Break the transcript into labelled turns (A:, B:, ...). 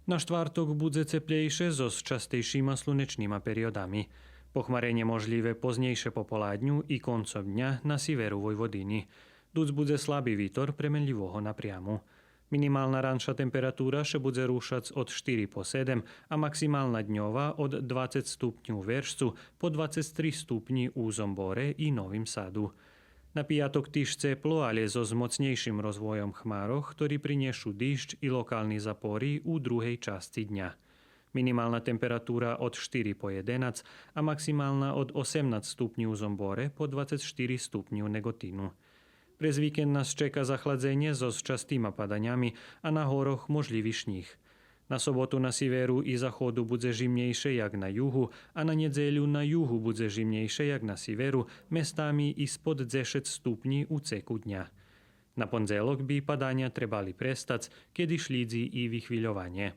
A: Na štvrtok bude teplejšie so častejšíma slunečnými periodami. Pochmarenie možlivé poznejšie popoládňu i koncom dňa na severu Vojvodiny. Duc bude slabý vietor premenlivého napriamu. Minimálna ranšia temperatúra še bude rúšať od 4 po 7 a maximálna dňová od 20 stupňov Veršcu po 23 stupni u Zombore i Novým Sadu. Na piatok týž teplo, ale so zmocnejším rozvojom chmároch, ktorí prinešu dýšť i lokálny zapory u druhej časti dňa. Minimálna temperatúra od 4 po 11 a maximálna od 18 stupňov Zombore po 24 stupňov Negotínu. Prez víkend nás čeká zachladzenie so častými padaniami a na horoch možlivý sníh. Na sobotu na severu i zachodu bude zimnejšie jak na juhu a na nedzeľu na juhu bude zimnejšie jak na severu, mestami i spod 10 stupní u ceku dňa. Na pondelok by padania trebali prestať, kedy šlídzi i vychvíľovanie.